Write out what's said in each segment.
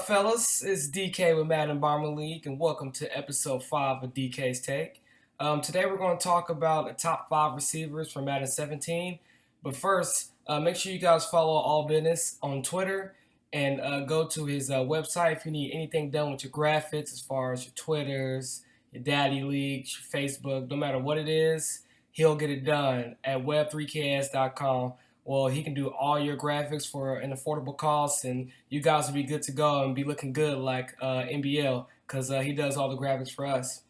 fellas? It's DK with Madden Bomber League, and welcome to episode 5 of DK's Take. Today we're going to talk about the top 5 receivers for Madden 17. But first, make sure you guys follow All Business on Twitter and go to his website if you need anything done with your graphics, as far as your Twitters, your Daddy Leagues, your Facebook, no matter what it is, he'll get it done at web3ks.com. Well, he can do all your graphics for an affordable cost, and you guys will be good to go and be looking good like NBL because he does all the graphics for us.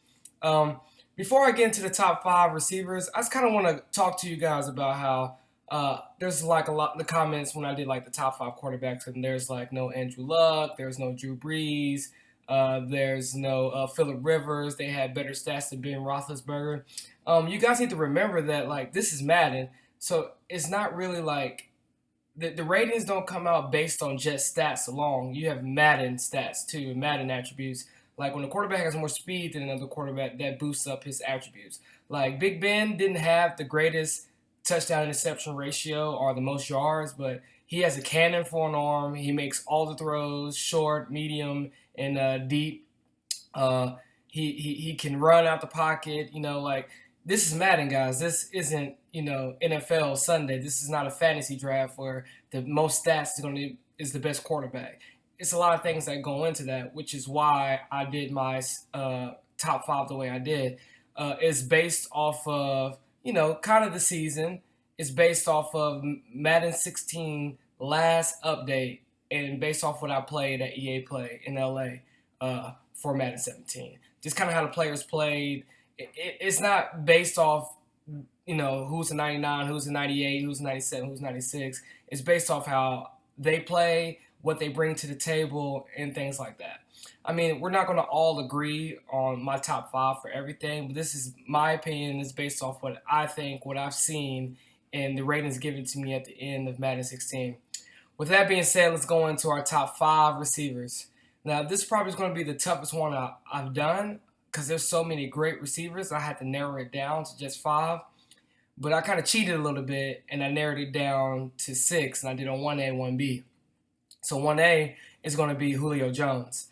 Before I get into the top 5 receivers, I just kind of want to talk to you guys about how there's like a lot of the comments when I did like the top 5 quarterbacks, and there's like no Andrew Luck, there's no Drew Brees, there's no Phillip Rivers. They had better stats than Ben Roethlisberger. You guys need to remember that like this is Madden. So it's not really like the ratings don't come out based on just stats alone. You have Madden stats too, Madden attributes. Like when a quarterback has more speed than another quarterback, that boosts up his attributes. Like Big Ben didn't have the greatest touchdown interception ratio or the most yards, but he has a cannon for an arm. He makes all the throws, short, medium, and deep. He can run out the pocket. Like this is Madden, guys. This isn't NFL Sunday. This is not a fantasy draft where the most stats is the best quarterback. It's a lot of things that go into that, which is why I did my top 5 the way I did. It's based off of kind of the season. It's based off of Madden 16 last update and based off what I played at EA Play in LA for Madden 17. Just kind of how the players played. It's not based off, who's a 99, who's a 98, who's a 97, who's 96. It's based off how they play, what they bring to the table, and things like that. I mean, we're not going to all agree on my top 5 for everything, but this is my opinion. It's based off what I think, what I've seen, and the ratings given to me at the end of Madden 16. With that being said, let's go into our top 5 receivers. Now, this probably is going to be the toughest one I've done because there's so many great receivers. I had to narrow it down to just 5. But I kind of cheated a little bit, and I narrowed it down to 6, and I did on 1A, 1B. So 1A is going to be Julio Jones.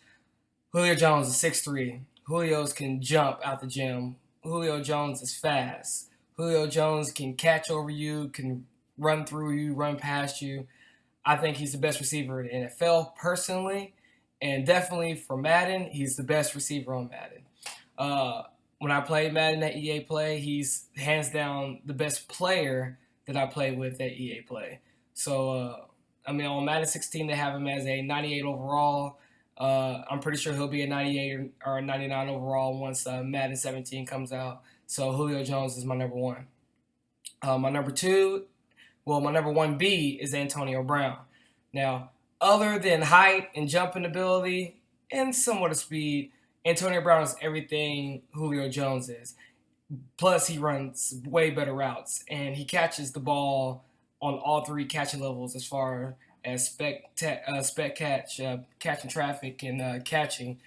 Julio Jones is 6'3". Julio's can jump out the gym. Julio Jones is fast. Julio Jones can catch over you, can run through you, run past you. I think he's the best receiver in the NFL personally, and definitely for Madden, he's the best receiver on Madden. When I played Madden at EA Play, he's hands down the best player that I played with at EA Play. So, on Madden 16, they have him as a 98 overall. I'm pretty sure he'll be a 98 or a 99 overall once Madden 17 comes out. So Julio Jones is my number 1. My number 2, my number 1B is Antonio Brown. Now, other than height and jumping ability and somewhat of speed, Antonio Brown is everything Julio Jones is. Plus, he runs way better routes, and he catches the ball on all 3 catching levels as far as spec catch, catching traffic, and catching.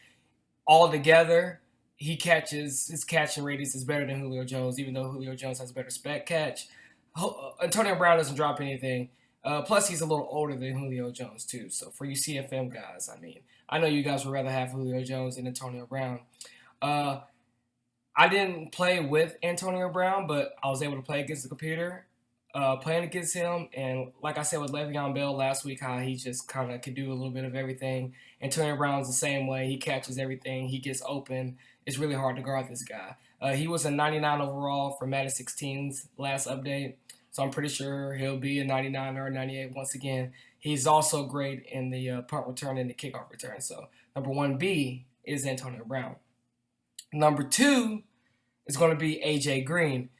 All together, his catching radius is better than Julio Jones, even though Julio Jones has a better spec catch. Antonio Brown doesn't drop anything. Plus, he's a little older than Julio Jones, too. So, for you CFM guys, I know you guys would rather have Julio Jones than Antonio Brown. I didn't play with Antonio Brown, but I was able to play against the computer, playing against him. And like I said with Le'Veon Bell last week, how he just kind of could do a little bit of everything. Antonio Brown's the same way. He catches everything. He gets open. It's really hard to guard this guy. He was a 99 overall for Madden 16's last update. So I'm pretty sure he'll be a 99 or a 98 once again. He's also great in the punt return and the kickoff return. So number 1B is Antonio Brown. Number 2 is going to be A.J. Green.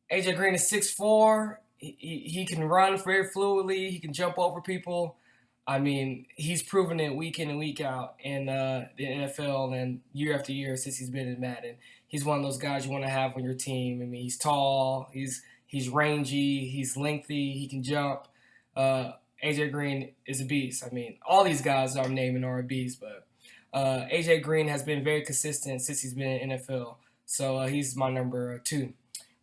A.J. Green is 6'4". He can run very fluidly. He can jump over people. He's proven it week in and week out in the NFL and year after year since he's been in Madden. He's one of those guys you want to have on your team. He's tall. He's rangy. He's lengthy. He can jump. A.J. Green is a beast. All these guys I'm naming are beasts, but A.J. Green has been very consistent since he's been in NFL. So he's my number 2.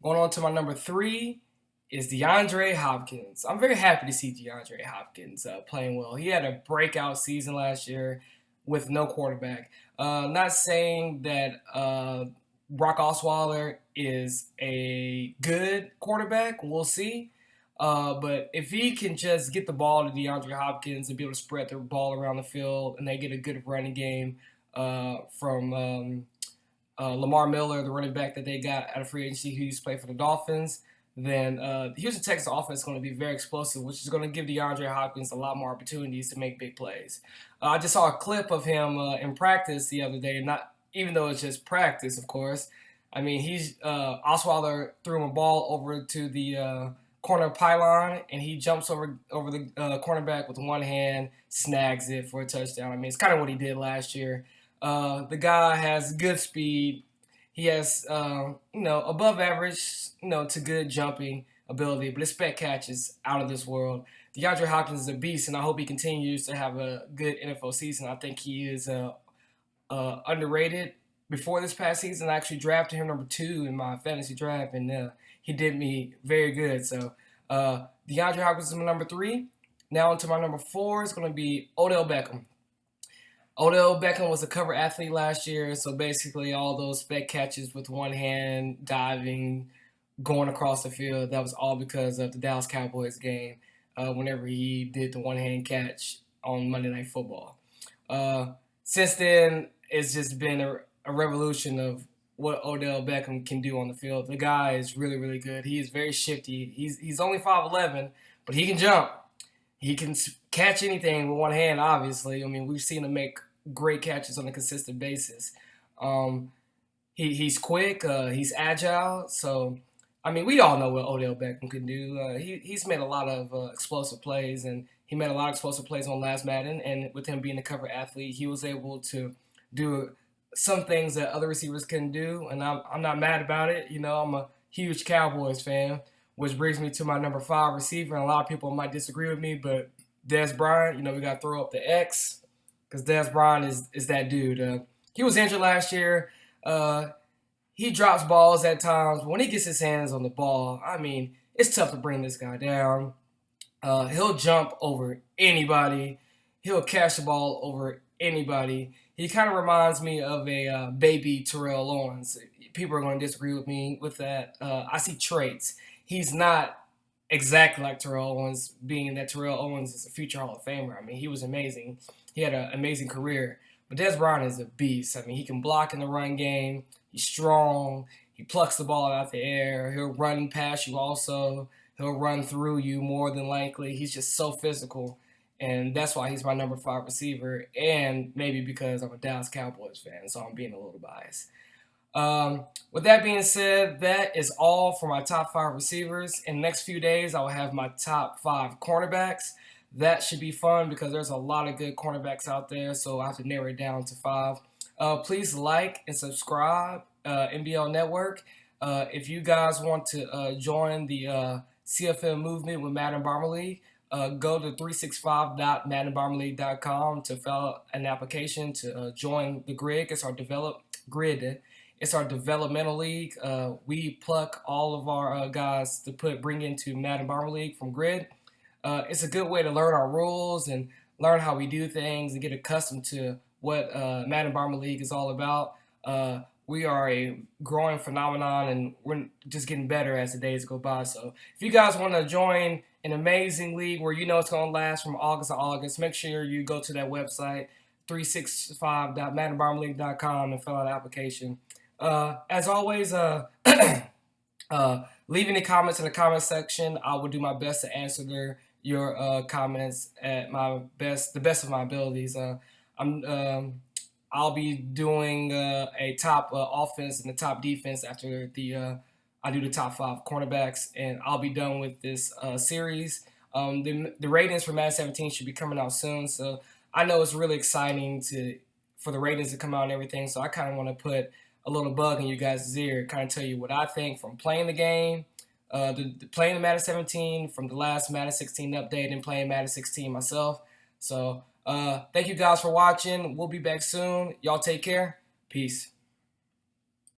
Going on to my number 3 is DeAndre Hopkins. I'm very happy to see DeAndre Hopkins playing well. He had a breakout season last year, with no quarterback. Not saying that Brock Osweiler is a good quarterback. We'll see. But if he can just get the ball to DeAndre Hopkins and be able to spread the ball around the field, and they get a good running game from Lamar Miller, the running back that they got out of free agency, who used to play for the Dolphins, then the Houston Texans offense is going to be very explosive, which is going to give DeAndre Hopkins a lot more opportunities to make big plays. I just saw a clip of him in practice the other day, not even though it's just practice, of course. I mean, Osweiler threw him a ball over to the corner pylon, and he jumps over the cornerback with one hand, snags it for a touchdown. I mean, it's kind of what he did last year. The guy has good speed. He has, above average, to good jumping ability, but his spec catch is out of this world. DeAndre Hopkins is a beast, and I hope he continues to have a good NFL season. I think he is underrated. Before this past season, I actually drafted him number 2 in my fantasy draft, and he did me very good. So DeAndre Hopkins is my number 3. Now into my number 4 is going to be Odell Beckham. Odell Beckham was a cover athlete last year, so basically all those spec catches with one hand, diving, going across the field, that was all because of the Dallas Cowboys game whenever he did the one-hand catch on Monday Night Football. Since then, it's just been a revolution of what Odell Beckham can do on the field. The guy is really, really good. He is very shifty. He's only 5'11", but he can jump. He can catch anything with one hand, obviously. I mean, we've seen him make great catches on a consistent basis. He's quick. He's agile. So, I mean, we all know what Odell Beckham can do. He's made a lot of explosive plays, and he made a lot of explosive plays on last Madden. And with him being a cover athlete, he was able to do some things that other receivers couldn't do, and I'm not mad about it. I'm a huge Cowboys fan, which brings me to my number 5 receiver. And a lot of people might disagree with me, but Dez Bryant, we got to throw up the X because Dez Bryant is that dude. He was injured last year. He drops balls at times, but when he gets his hands on the ball, I mean, it's tough to bring this guy down. He'll jump over anybody. He'll catch the ball over anybody. He kind of reminds me of a baby Terrell Owens. People are going to disagree with me with that. I see traits. He's not exactly like Terrell Owens, being that Terrell Owens is a future Hall of Famer. I mean, he was amazing. He had an amazing career. But Dez Bryant is a beast. I mean, he can block in the run game. He's strong. He plucks the ball out the air. He'll run past you also. He'll run through you more than likely. He's just so physical. And that's why he's my number 5 receiver, and maybe because I'm a Dallas Cowboys fan, so I'm being a little biased. With that being said, that is all for my top 5 receivers. In the next few days, I will have my top 5 cornerbacks. That should be fun because there's a lot of good cornerbacks out there, so I have to narrow it down to 5. Please like and subscribe, NBL Network. If you guys want to join the CFL movement with Madden Bomber League, go to 365.maddenbomberleague.com to fill out an application to join the grid. It's our It's our developmental league. We pluck all of our guys to bring into Madden Bomber League from Grid. It's a good way to learn our rules and learn how we do things and get accustomed to what Madden Bomber League is all about. We are a growing phenomenon, and we're just getting better as the days go by. So if you guys want to join an amazing league where it's going to last from August to August, make sure you go to that website, 365.maddenbomberleague.com, and fill out an application. As always, leave any comments in the comment section. I will do my best to answer your comments at the best of my abilities. I'll be doing a top offense and a top defense after I do the top 5 cornerbacks, and I'll be done with this series. The ratings for Madden 17 should be coming out soon, so I know it's really exciting for the ratings to come out and everything. So I kind of want to put a little bug in you guys' ear, kind of tell you what I think from playing the game, playing the Madden 17 from the last Madden 16 update, and playing Madden 16 myself. So thank you guys for watching. We'll be back soon. Y'all take care. Peace.